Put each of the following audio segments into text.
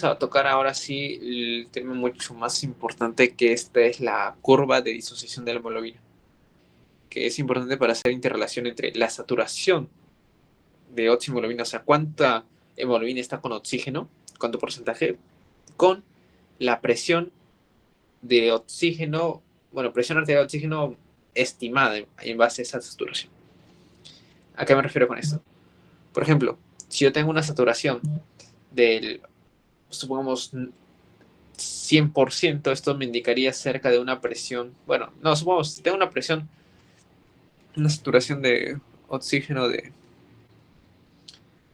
a tocar ahora sí el tema mucho más importante, que esta es la curva de disociación de la hemoglobina, que es importante para hacer interrelación entre la saturación de oxihemoglobina, o sea, cuánta hemoglobina está con oxígeno, cuánto porcentaje, con la presión de oxígeno, bueno, presión arterial de oxígeno estimada en base a esa saturación. ¿A qué me refiero con esto? Por ejemplo, si yo tengo una saturación del, supongamos, 100%, esto me indicaría cerca de una presión, bueno, no, supongamos, si tengo una presión, una saturación de oxígeno de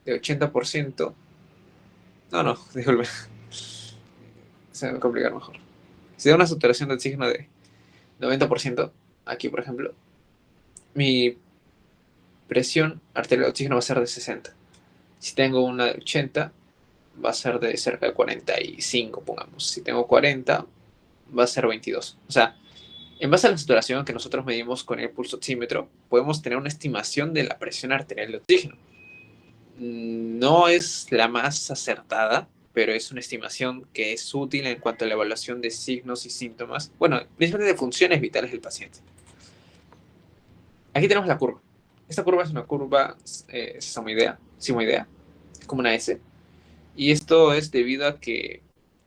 80%, no, disculpe, se me va a complicar mejor. Si tengo una saturación de oxígeno de 90%, aquí por ejemplo, mi presión arterial de oxígeno va a ser de 60. Si tengo una de 80, va a ser de cerca de 45, pongamos. Si tengo 40, va a ser 22. O sea, en base a la saturación que nosotros medimos con el pulso oxímetro, podemos tener una estimación de la presión arterial de oxígeno. No es la más acertada, pero es una estimación que es útil en cuanto a la evaluación de signos y síntomas, bueno, principalmente de funciones vitales del paciente. Aquí tenemos la curva. Esta curva es una curva simoidea, es como una S, y esto es debido a que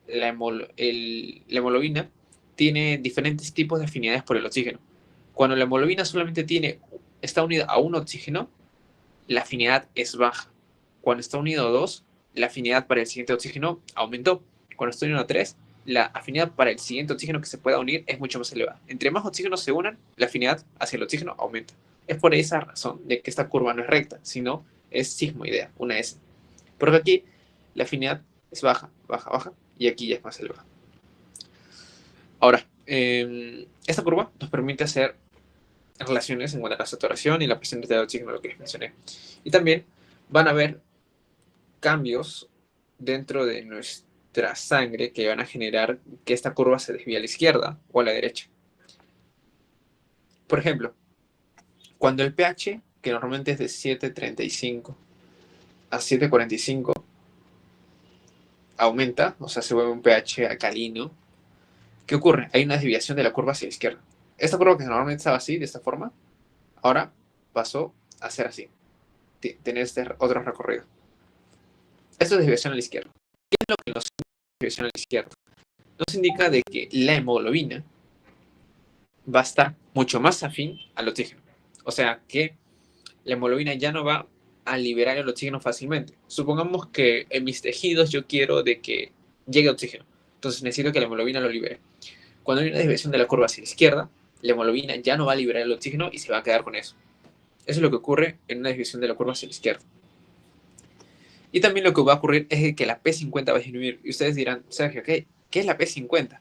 la hemoglobina tiene diferentes tipos de afinidades por el oxígeno. Cuando la hemoglobina solamente está unida a un oxígeno, la afinidad es baja. Cuando está unido a dos, la afinidad para el siguiente oxígeno aumentó. Cuando está unido a tres, la afinidad para el siguiente oxígeno que se pueda unir es mucho más elevada. Entre más oxígenos se unan, la afinidad hacia el oxígeno aumenta. Es por esa razón de que esta curva no es recta, sino es sigmoidea, una S. Porque aquí la afinidad es baja, y aquí ya es más elevada. Ahora, esta curva nos permite hacer relaciones en cuanto a la saturación y la presión de oxígeno, lo que les mencioné. Y también van a haber cambios dentro de nuestra sangre que van a generar que esta curva se desvíe a la izquierda o a la derecha. Por ejemplo, cuando el pH, que normalmente es de 7,35 a 7,45, aumenta, o sea, se vuelve un pH alcalino, ¿qué ocurre? Hay una desviación de la curva hacia la izquierda. Esta curva que normalmente estaba así, de esta forma, ahora pasó a ser así, tener este otro recorrido. Esto es desviación a la izquierda. ¿Qué es lo que nos indica desviación a la izquierda? Nos indica de que la hemoglobina va a estar mucho más afín al oxígeno. O sea que la hemoglobina ya no va a liberar el oxígeno fácilmente. Supongamos que en mis tejidos yo quiero de que llegue oxígeno. Entonces necesito que la hemoglobina lo libere. Cuando hay una desviación de la curva hacia la izquierda, la hemoglobina ya no va a liberar el oxígeno y se va a quedar con eso. Eso es lo que ocurre en una desviación de la curva hacia la izquierda. Y también lo que va a ocurrir es que la P50 va a disminuir. Y ustedes dirán, Sergio, ¿qué es la P50?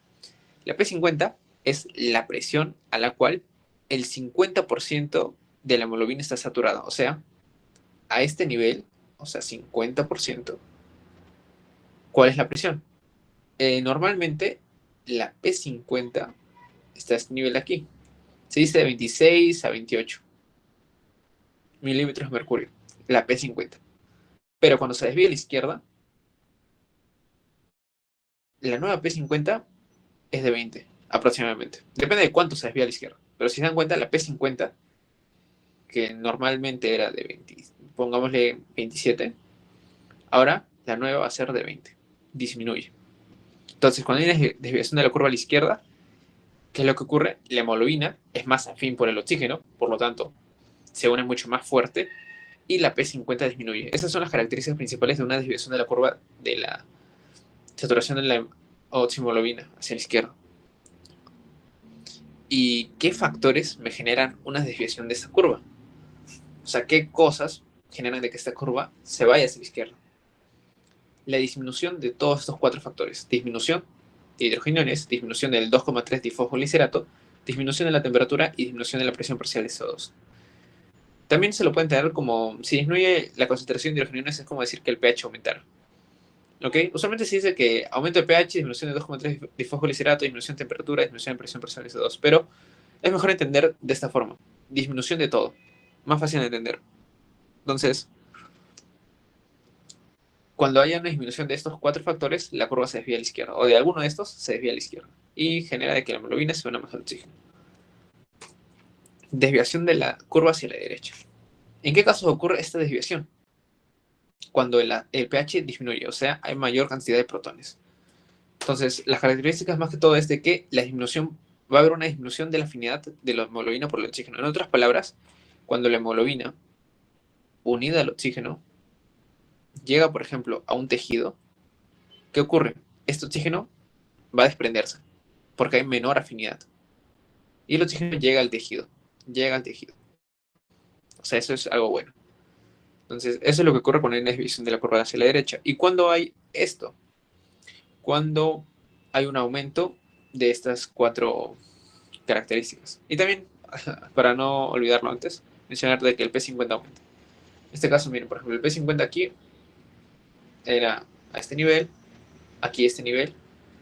La P50 es la presión a la cual el 50% de la hemoglobina está saturada. O sea, a este nivel, o sea, 50%, ¿cuál es la presión? Normalmente, la P50 está a este nivel de aquí. Se dice de 26 a 28 milímetros de mercurio, la P50. Pero cuando se desvía a la izquierda, la nueva P50 es de 20 aproximadamente. Depende de cuánto se desvía a la izquierda. Pero si se dan cuenta, la P50, que normalmente era de 20, pongámosle 27, ahora la nueva va a ser de 20. Disminuye. Entonces, cuando hay una desviación de la curva a la izquierda, ¿qué es lo que ocurre? La hemoglobina es más afín por el oxígeno, por lo tanto, se une mucho más fuerte y la P50 disminuye. Esas son las características principales de una desviación de la curva de la saturación de la oxihemoglobina hacia la izquierda. ¿Y qué factores me generan una desviación de esta curva? O sea, ¿qué cosas generan de que esta curva se vaya hacia la izquierda? La disminución de todos estos cuatro factores. Disminución de hidrogeniones, disminución del 2,3 difosfoliserato, disminución de la temperatura y disminución de la presión parcial de CO2. También se lo pueden tener como, si disminuye la concentración de hidrogeniones, es como decir que el pH aumentara. ¿Ok? Usualmente se dice que aumento de pH, disminución de 2,3 difosfoliserato, disminución de temperatura, disminución de presión parcial de CO2. Pero es mejor entender de esta forma. Disminución de todo. Más fácil de entender. Entonces, cuando haya una disminución de estos 4 factores, la curva se desvía a la izquierda, o de alguno de estos se desvía a la izquierda, y genera de que la hemoglobina se una más al oxígeno. Desviación de la curva hacia la derecha. ¿En qué casos ocurre esta desviación? Cuando el pH disminuye, o sea, hay mayor cantidad de protones. Entonces, las características más que todo es de que va a haber una disminución de la afinidad de la hemoglobina por el oxígeno. En otras palabras, cuando la hemoglobina unida al oxígeno llega, por ejemplo, a un tejido, ¿qué ocurre? Este oxígeno va a desprenderse porque hay menor afinidad. Y el oxígeno llega al tejido. O sea, eso es algo bueno. Entonces, eso es lo que ocurre con la desviación de la curva hacia la derecha. ¿Y cuando hay esto? Cuando hay un aumento de estas 4 características. Y también, para no olvidarlo antes, mencionar de que el P50 aumenta. En este caso, miren, por ejemplo, el P50 aquí era a este nivel, aquí a este nivel,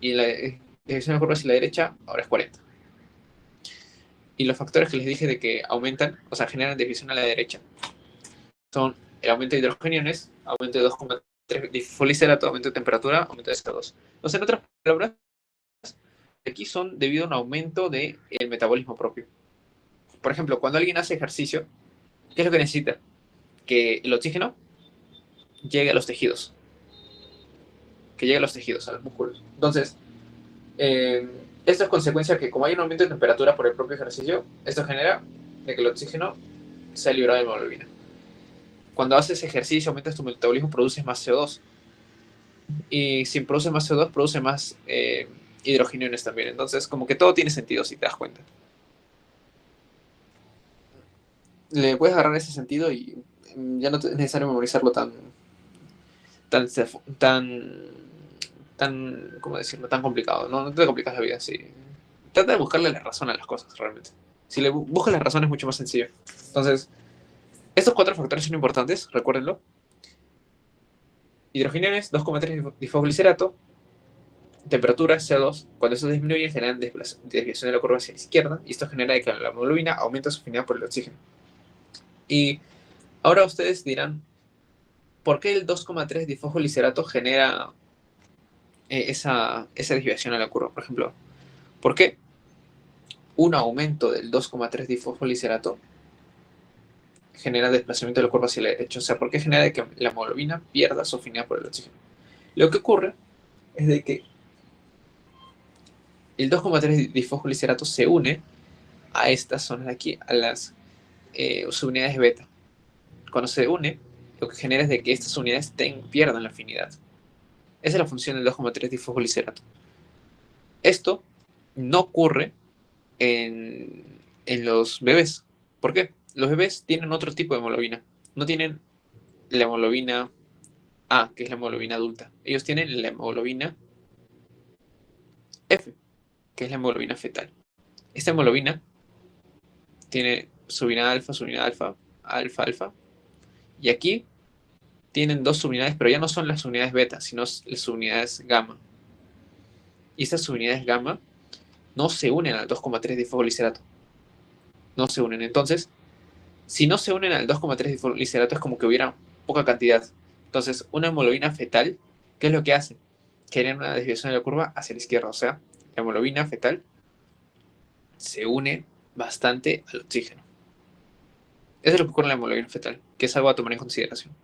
y la desviación de la curva hacia la derecha ahora es 40. Y los factores que les dije de que aumentan, o sea, generan desviación a la derecha, son el aumento de hidrogeniones, aumento de 2,3 difosfoliserato, aumento de temperatura, aumento de CO2. Entonces, en otras palabras, aquí son debido a un aumento del metabolismo propio. Por ejemplo, cuando alguien hace ejercicio, ¿qué es lo que necesita? Que el oxígeno llegue a los tejidos, a los músculos. Entonces, esto es consecuencia que como hay un aumento de temperatura por el propio ejercicio, esto genera de que el oxígeno sea liberado de hemoglobina. Cuando haces ejercicio, aumentas tu metabolismo, produces más CO2. Y si produce más CO2, produce más hidrogeniones también. Entonces, como que todo tiene sentido si te das cuenta. Le puedes agarrar ese sentido y ya no es necesario memorizarlo tan, tan, ¿cómo decirlo? Tan complicado. No te complicas la vida, sí. Trata de buscarle la razón a las cosas, realmente. Si le buscas la razón es mucho más sencillo. Entonces, estos 4 factores son importantes, recuérdenlo. Hidrogeniones, 2,3 difosglicerato, temperatura, CO2. Cuando eso disminuye, generan desviación de la curva hacia la izquierda, y esto genera que la hemoglobina aumenta su afinidad por el oxígeno. Y ahora ustedes dirán, ¿por qué el 2,3 difosfoliserato genera esa desviación a la curva? Por ejemplo, ¿por qué un aumento del 2,3 difosfoliserato genera desplazamiento de la curva hacia la derecha? O sea, ¿por qué genera que la hemoglobina pierda su afinidad por el oxígeno? Lo que ocurre es de que el 2,3 difosfoliserato se une a estas zonas de aquí, a las subunidades beta. Cuando se une, lo que genera es de que estas unidades pierdan la afinidad. Esa es la función del 2,3 difosfoliserato. Esto no ocurre en los bebés. ¿Por qué? Los bebés tienen otro tipo de hemoglobina. No tienen la hemoglobina A, que es la hemoglobina adulta. Ellos tienen la hemoglobina F, que es la hemoglobina fetal. Esta hemoglobina tiene subunidad alfa, alfa, alfa. Y aquí tienen 2 subunidades, pero ya no son las unidades beta, sino las subunidades gamma. Y estas subunidades gamma no se unen al 2,3 difosfoliserato. No se unen. Entonces, si no se unen al 2,3 difosfoliserato es como que hubiera poca cantidad. Entonces, una hemoglobina fetal, ¿qué es lo que hace? Genera una desviación de la curva hacia la izquierda. O sea, la hemoglobina fetal se une bastante al oxígeno. Eso es lo que ocurre en la hemoglobina fetal, que es algo a tomar en consideración.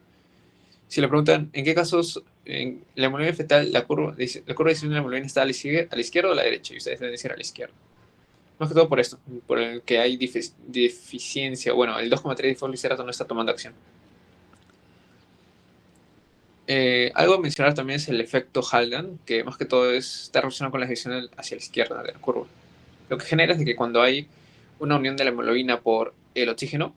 Si le preguntan en qué casos en la hemoglobina fetal la curva de distribución de la hemoglobina está a la izquierda o a la derecha, y ustedes deben decir a la izquierda. Más que todo por esto, por el que hay deficiencia. Bueno, el 2,3 difosfoliserato no está tomando acción. Algo a mencionar también es el efecto Haldane, que más que todo está relacionado con la desviación hacia la izquierda de la curva. Lo que genera es de que cuando hay una unión de la hemoglobina por el oxígeno,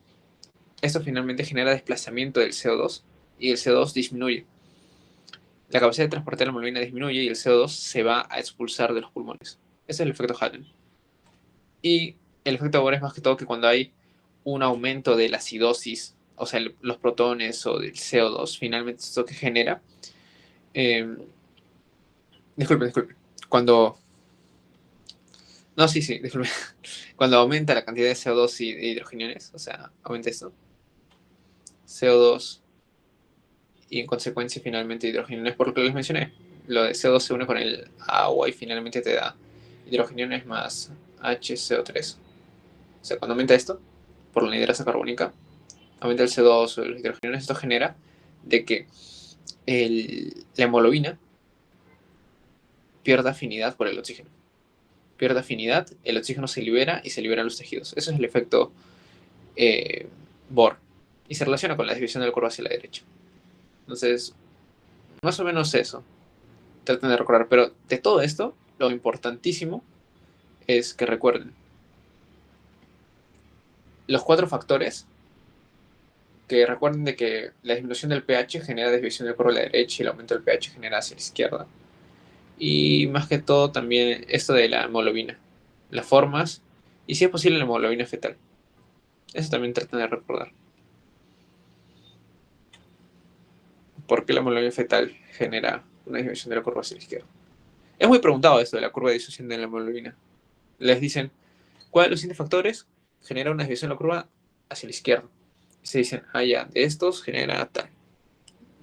esto finalmente genera desplazamiento del CO2 y el CO2 disminuye. La capacidad de transportar la hemoglobina disminuye y el CO2 se va a expulsar de los pulmones. Ese es el efecto Haldane. Y el efecto Bohr es más que todo que cuando hay un aumento de la acidosis, o sea, los protones o del CO2, finalmente esto que genera. Disculpe. Cuando. No, sí, disculpe. Cuando aumenta la cantidad de CO2 y de hidrogeniones, o sea, aumenta esto. CO2 y en consecuencia finalmente hidrogeniones, por lo que les mencioné. Lo de CO2 se une con el agua y finalmente te da hidrogeniones más HCO3. O sea, cuando aumenta esto, por la anhidrasa carbónica, aumenta el CO2 o los hidrogeniones, esto genera de que la hemoglobina pierda afinidad por el oxígeno. Pierde afinidad, el oxígeno se libera y se liberan los tejidos. Eso es el efecto Bohr. Y se relaciona con la desviación de la curva hacia la derecha. Entonces, más o menos eso. Traten de recordar. Pero de todo esto, lo importantísimo es que recuerden los 4 factores. Que recuerden de que la disminución del pH genera desviación de la curva a la derecha y el aumento del pH genera hacia la izquierda. Y más que todo también esto de la hemoglobina. Las formas y si es posible la hemoglobina fetal. Eso también traten de recordar. ¿Por qué la hemoglobina fetal genera una disminución de la curva hacia la izquierda? Es muy preguntado esto de la curva de disminución de la hemoglobina. Les dicen, ¿cuál de los siguientes factores genera una desviación de la curva hacia la izquierda? Y se dicen, ya, de estos genera tal.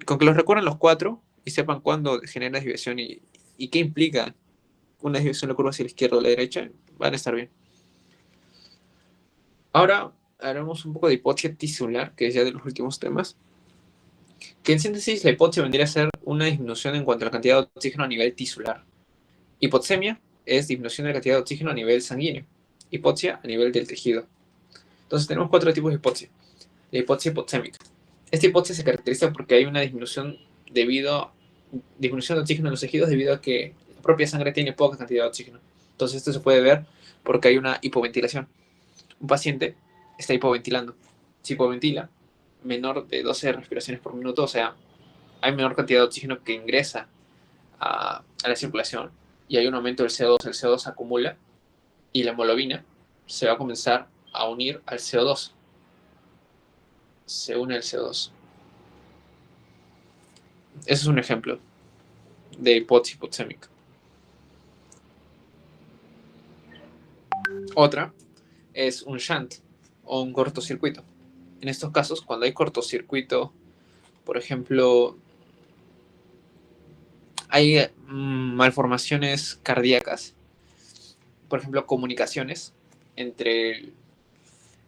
Con que los recuerden los 4 y sepan cuándo genera desviación y qué implica una desviación de la curva hacia la izquierda o la derecha, van a estar bien. Ahora haremos un poco de hipoxia tisular, que es ya de los últimos temas. Que en síntesis, la hipoxia vendría a ser una disminución en cuanto a la cantidad de oxígeno a nivel tisular. Hipoxemia es disminución de la cantidad de oxígeno a nivel sanguíneo. Hipoxia a nivel del tejido. Entonces tenemos 4 tipos de hipoxia. La hipoxia hipoxémica. Esta hipoxia se caracteriza porque hay una disminución de oxígeno en los tejidos debido a que la propia sangre tiene poca cantidad de oxígeno. Entonces esto se puede ver porque hay una hipoventilación. Un paciente está hipoventilando. Si hipoventila, menor de 12 respiraciones por minuto, o sea, hay menor cantidad de oxígeno que ingresa a la circulación y hay un aumento del CO2, el CO2 se acumula y la hemoglobina se va a comenzar a unir al CO2. Se une al CO2. Ese es un ejemplo de hipoxia hipoxémica. Otra es un shunt o un cortocircuito. En estos casos, cuando hay cortocircuito, por ejemplo, hay malformaciones cardíacas, por ejemplo, comunicaciones entre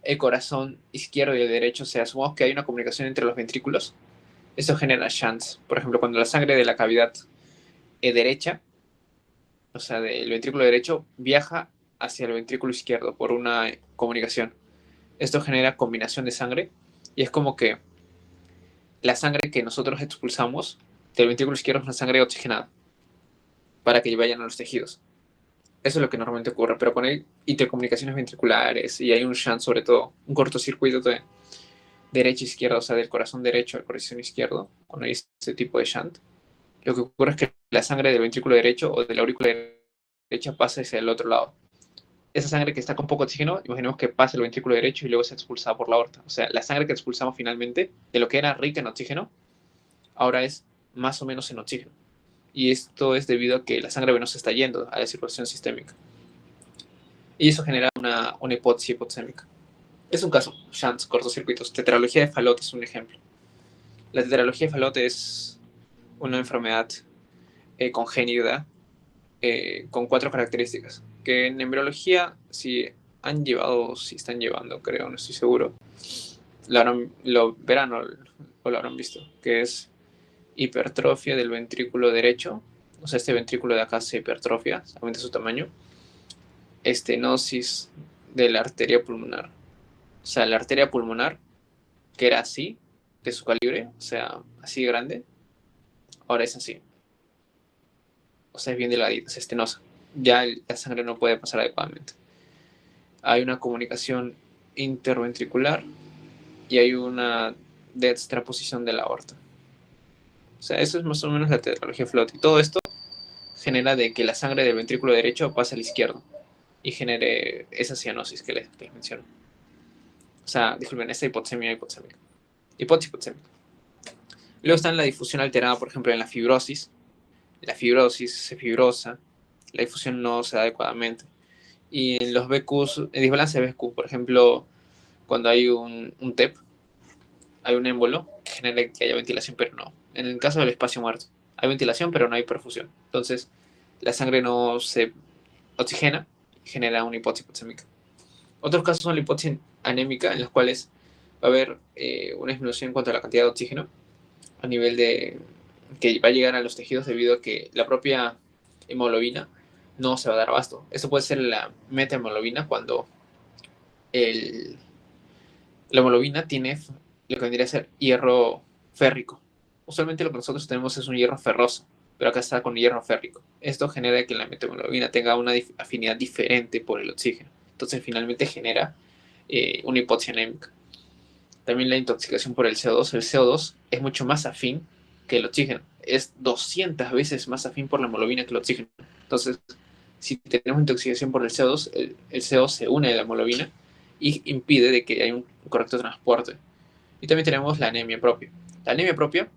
el corazón izquierdo y el derecho, o sea, asumamos que hay una comunicación entre los ventrículos, eso genera shunts. Por ejemplo, cuando la sangre de la cavidad derecha, o sea, del ventrículo derecho, viaja hacia el ventrículo izquierdo por una comunicación. Esto genera combinación de sangre y es como que la sangre que nosotros expulsamos del ventrículo izquierdo es una sangre oxigenada para que vayan a los tejidos. Eso es lo que normalmente ocurre, pero con hay intercomunicaciones ventriculares y hay un shunt, sobre todo, un cortocircuito de derecha e izquierda, o sea, del corazón derecho al corazón izquierdo, cuando hay ese tipo de shunt, lo que ocurre es que la sangre del ventrículo derecho o de la aurícula derecha pasa hacia el otro lado. Esa sangre que está con poco oxígeno, imaginemos que pasa el ventrículo derecho y luego es expulsada por la aorta. O sea, la sangre que expulsamos finalmente, de lo que era rica en oxígeno, ahora es más o menos en oxígeno. Y esto es debido a que la sangre venosa está yendo a la circulación sistémica. Y eso genera una hipoxia hipoxémica. Es un caso, shunts, cortocircuitos. Tetralogía de Fallot es un ejemplo. La tetralogía de Fallot es una enfermedad congénita con 4 características. Que en embriología, si están llevando, creo, no estoy seguro, lo verán o lo habrán visto, que es hipertrofia del ventrículo derecho, o sea, este ventrículo de acá se hipertrofia, aumenta su tamaño, estenosis de la arteria pulmonar, o sea, la arteria pulmonar, que era así, de su calibre, o sea, así grande, ahora es así, o sea, es bien delgadita, es estenosa, ya la sangre no puede pasar adecuadamente. Hay una comunicación interventricular y hay una dextraposición de la aorta. O sea, eso es más o menos la tetralogía de Fallot. Y todo esto genera de que la sangre del ventrículo derecho pase al izquierdo y genere esa cianosis que les menciono. O sea, disculpen, esa hipoxemia hipoxémica. Hipoxia hipoxémica. Luego está en la difusión alterada, por ejemplo, en la fibrosis. La fibrosis se fibrosa, la difusión no se da adecuadamente. Y en los BQs, en desbalance de BQ, por ejemplo, cuando hay un TEP, hay un émbolo que genera que haya ventilación, pero no. En el caso del espacio muerto, hay ventilación, pero no hay perfusión. Entonces, la sangre no se oxigena y genera una hipoxia hipoxémica. Otros casos son la hipoxia anémica, en los cuales va a haber una disminución en cuanto a la cantidad de oxígeno a nivel de que va a llegar a los tejidos debido a que la propia hemoglobina no se va a dar abasto. Esto puede ser la metahemoglobina cuando la hemoglobina tiene lo que vendría a ser hierro férrico. Usualmente lo que nosotros tenemos es un hierro ferroso, pero acá está con hierro férrico. Esto genera que la metahemoglobina tenga una afinidad diferente por el oxígeno. Entonces finalmente genera una hipoxia anémica. También la intoxicación por el CO2. El CO2 es mucho más afín que el oxígeno. Es 200 veces más afín por la hemoglobina que el oxígeno. Entonces, si tenemos intoxicación por el CO2, el CO2 se une a la hemoglobina y impide de que haya un correcto transporte. Y también tenemos la anemia propia. La anemia propia,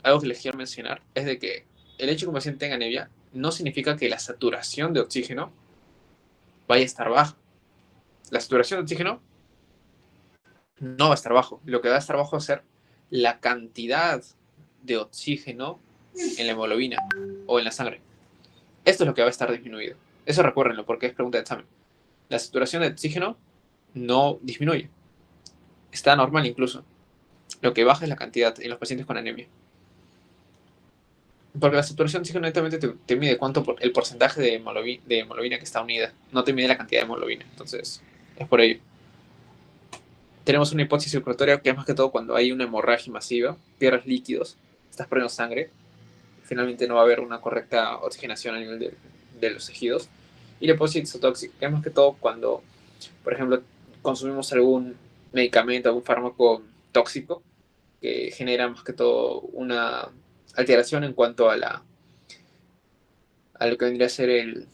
algo que les quiero mencionar, es de que el hecho de que un paciente tenga anemia no significa que la saturación de oxígeno vaya a estar baja. La saturación de oxígeno no va a estar bajo. Lo que va a estar bajo va a ser la cantidad de oxígeno en la hemoglobina o en la sangre. Esto es lo que va a estar disminuido. Eso recuérdenlo porque es pregunta de examen. La saturación de oxígeno no disminuye. Está normal incluso. Lo que baja es la cantidad en los pacientes con anemia. Porque la saturación de oxígeno netamente te mide el porcentaje de hemoglobina que está unida. No te mide la cantidad de hemoglobina. Entonces, es por ello. Tenemos una hipoxia circulatoria que es más que todo cuando hay una hemorragia masiva, pierdes líquidos, estás perdiendo sangre, finalmente no va a haber una correcta oxigenación a nivel de los tejidos. Y la hipoxia exotóxica, que es más que todo cuando, por ejemplo, consumimos algún medicamento, algún fármaco tóxico que genera más que todo una alteración en cuanto a lo que vendría a ser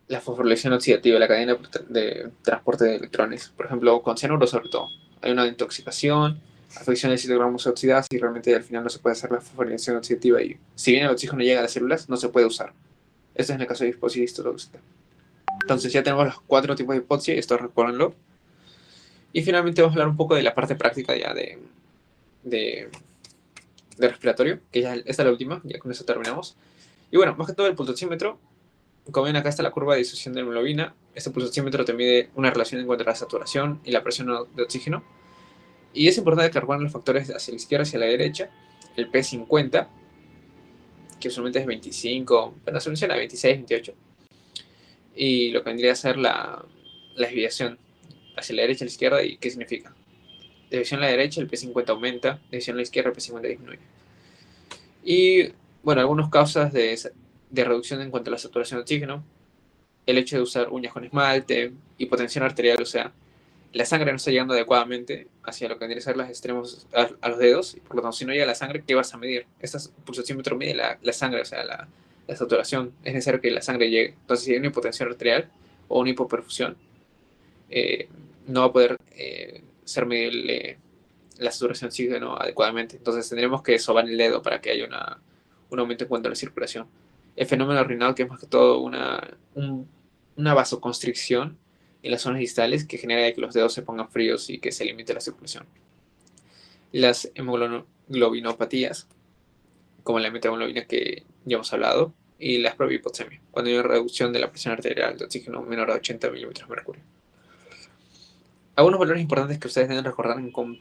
la fosforilación oxidativa, la cadena de transporte de electrones. Por ejemplo, con cianuro sobre todo. Hay una intoxicación, afección de citogramos oxidados y realmente al final no se puede hacer la fosforilación oxidativa y si bien el oxígeno llega a las células, no se puede usar. Esto es en el caso de hipoxia histotóxica. Entonces ya tenemos los 4 tipos de hipoxia, esto recuérdenlo. Y finalmente vamos a hablar un poco de la parte práctica ya de respiratorio, que ya esta es la última, ya con eso terminamos. Y bueno, más que todo el pulsoxímetro. Como ven, acá está la curva de disociación de hemoglobina. Este pulsoxímetro te mide una relación en cuanto a la saturación y la presión de oxígeno. Y es importante calcular los factores hacia la izquierda y hacia la derecha. El P50, que usualmente es 25, pero se menciona 26, 28. Y lo que vendría a ser la desviación hacia la derecha y la izquierda. ¿Y qué significa? Desviación a la derecha, el P50 aumenta. Desviación a la izquierda, el P50 disminuye. Y bueno, algunas causas de reducción en cuanto a la saturación de oxígeno. El hecho de usar uñas con esmalte, hipotensión arterial, o sea, la sangre no está llegando adecuadamente hacia lo que vendría a ser los extremos, a los dedos, y por lo tanto, si no llega la sangre, ¿qué vas a medir? Este pulsoxímetro mide la sangre, o sea, la saturación. Es necesario que la sangre llegue. Entonces, si hay una hipotensión arterial o una hipoperfusión, no va a poder ser medible la saturación de oxígeno adecuadamente. Entonces, tendremos que sobar el dedo para que haya un aumento en cuanto a la circulación. El fenómeno renal, que es más que todo una vasoconstricción en las zonas distales que genera que los dedos se pongan fríos y que se limite la circulación. Las hemoglobinopatías, como la metahemoglobina que ya hemos hablado, y las prohipoxemia, cuando hay una reducción de la presión arterial de oxígeno menor a 80 milímetros de mercurio. Algunos valores importantes que ustedes deben recordar con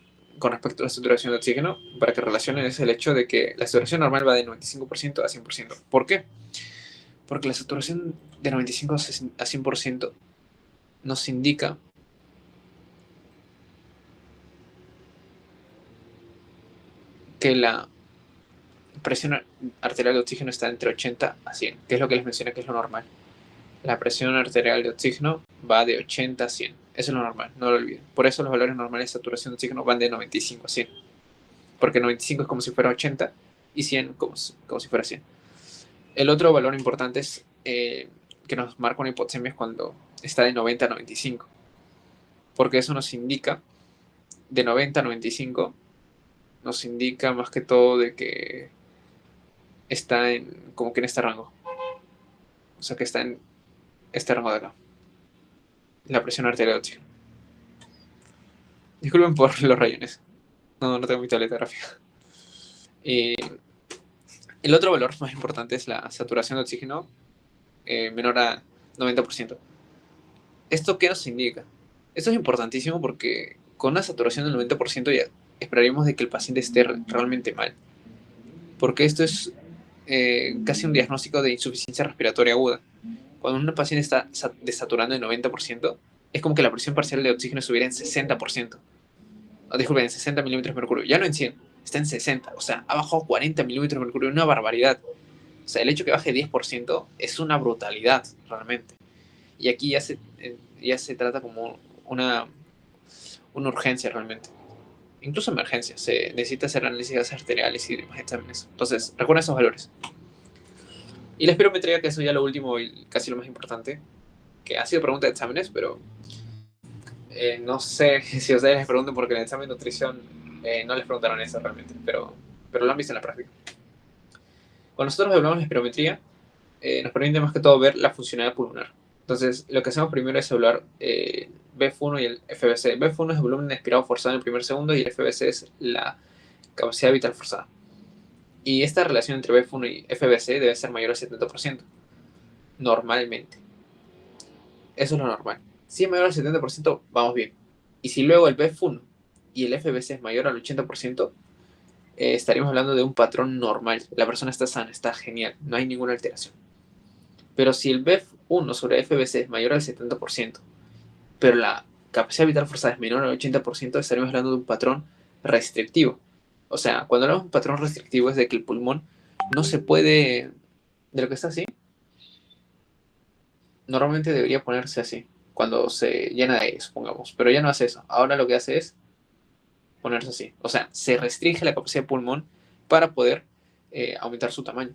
respecto a la saturación de oxígeno para que relacionen es el hecho de que la saturación normal va de 95% a 100%. ¿Por qué? Porque la saturación de 95 a 100% nos indica que la presión arterial de oxígeno está entre 80 a 100, que es lo que les mencioné que es lo normal. La presión arterial de oxígeno va de 80 a 100. Eso es lo normal, no lo olviden. Por eso los valores normales de saturación de oxígeno van de 95 a 100. Porque 95 es como si fuera 80 y 100 como si fuera 100. El otro valor importante es que nos marca una hipoxemia es cuando está de 90 a 95. Porque eso nos indica, de 90 a 95, nos indica más que todo de que está como que en este rango. O sea, que está en este rango de acá. La presión arterial de oxígeno. Disculpen por los rayones. No tengo mi tableta gráfica. Y el otro valor más importante es la saturación de oxígeno menor a 90%. ¿Esto qué nos indica? Esto es importantísimo porque con una saturación del 90% ya esperaríamos de que el paciente esté realmente mal. Porque esto es casi un diagnóstico de insuficiencia respiratoria aguda. Cuando un paciente está desaturando en 90%, es como que la presión parcial de oxígeno estuviera en 60%. Disculpen, en 60 milímetros de mercurio. Ya no en 100, está en 60. O sea, ha bajado 40 milímetros de mercurio, una barbaridad. O sea, el hecho que baje 10% es una brutalidad, realmente. Y aquí ya se trata como una urgencia, realmente. Incluso emergencia. Se necesita hacer análisis arteriales y demás exámenes. Entonces, recuerden esos valores. Y la espirometría, que eso ya lo último y casi lo más importante, que ha sido pregunta de exámenes, pero no sé si ustedes les preguntan porque en el examen de nutrición no les preguntaron eso realmente, pero lo han visto en la práctica. Cuando nosotros hablamos de espirometría, nos permite más que todo ver la funcionalidad pulmonar. Entonces, lo que hacemos primero es evaluar BF1 y el FBC. BF1 es el volumen expirado forzado en el primer segundo y el FBC es la capacidad vital forzada. Y esta relación entre BF1 y FBC debe ser mayor al 70%, normalmente. Eso es lo normal. Si es mayor al 70%, vamos bien. Y si luego el BF1 y el FBC es mayor al 80%, estaríamos hablando de un patrón normal. La persona está sana, está genial, no hay ninguna alteración. Pero si el BF1 sobre FBC es mayor al 70%, pero la capacidad vital forzada es menor al 80%, estaríamos hablando de un patrón restrictivo. O sea, cuando hablamos de un patrón restrictivo es de que el pulmón no se puede, de lo que está así, normalmente debería ponerse así, cuando se llena de aire, supongamos, pero ya no hace eso. Ahora lo que hace es ponerse así. O sea, se restringe la capacidad de pulmón para poder aumentar su tamaño.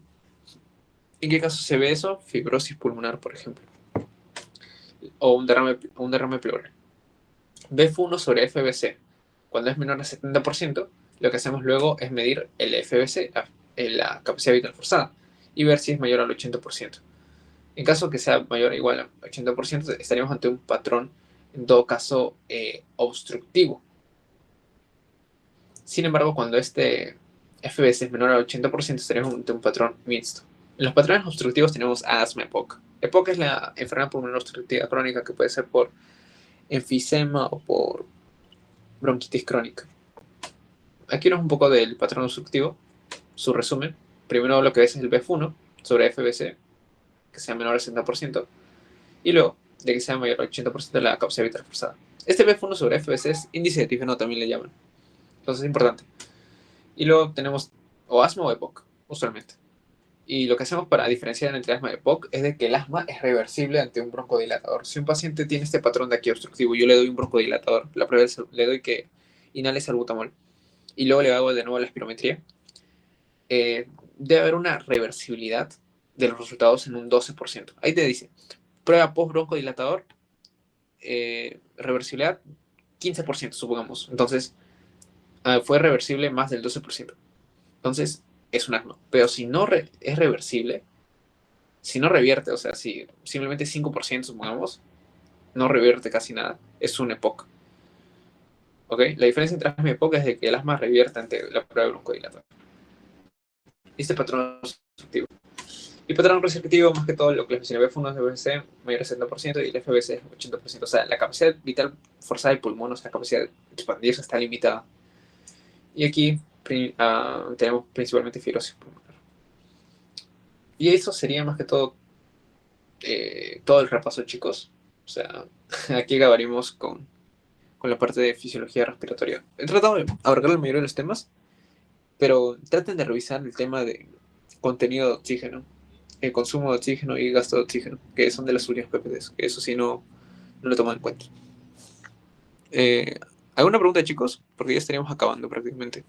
¿En qué caso se ve eso? Fibrosis pulmonar, por ejemplo, o un derrame pleural. BF1 sobre FBC. Cuando es menor al 70%, lo que hacemos luego es medir el FBC, la capacidad vital forzada, y ver si es mayor al 80%. En caso que sea mayor o igual al 80%, estaríamos ante un patrón, en todo caso, obstructivo. Sin embargo, cuando este FBC es menor al 80%, estaríamos ante un patrón mixto. En los patrones obstructivos tenemos asma EPOC. EPOC es la enfermedad pulmonar obstructiva crónica que puede ser por enfisema o por bronquitis crónica. Aquí vemos un poco del patrón obstructivo, su resumen. Primero lo que ves es el BF1 sobre FBC, que sea menor al 60%, y luego de que sea mayor al 80% de la capacidad vital forzada. Este BF1 sobre FBC es índice de tifeno, también le llaman. Entonces es importante. Y luego tenemos o asma o EPOC, usualmente. Y lo que hacemos para diferenciar entre asma y EPOC es de que el asma es reversible ante un broncodilatador. Si un paciente tiene este patrón de aquí obstructivo, yo le doy un broncodilatador, la prueba le doy que inhale salbutamol y luego le hago de nuevo la espirometría, debe haber una reversibilidad de los resultados en un 12%. Ahí te dice, prueba post-broncodilatador, reversibilidad 15%, supongamos. Entonces, fue reversible más del 12%. Entonces, es un asma. Pero si no es reversible, si no revierte, o sea, si simplemente 5%, supongamos, no revierte casi nada, es un EPOC. ¿Ok? La diferencia entre asma y EPOC es de que el asma revierte ante la prueba de broncodilatador. Este patrón obstructivo. Y patrón restrictivo, más que todo, lo que les mencioné, BF1 es FBC mayor al 70% y el FBC es 80%. O sea, la capacidad vital forzada del pulmón, o sea, la capacidad de expandirse está limitada. Y aquí tenemos principalmente fibrosis pulmonar. Y eso sería más que todo todo el repaso, chicos. O sea, aquí acabaríamos con la parte de fisiología respiratoria. He tratado de abarcar la mayoría de los temas, pero traten de revisar el tema de contenido de oxígeno, el consumo de oxígeno y gasto de oxígeno, que son de las últimas PPDs, que eso sí no lo toman en cuenta. ¿Alguna pregunta, chicos? Porque ya estaríamos acabando prácticamente.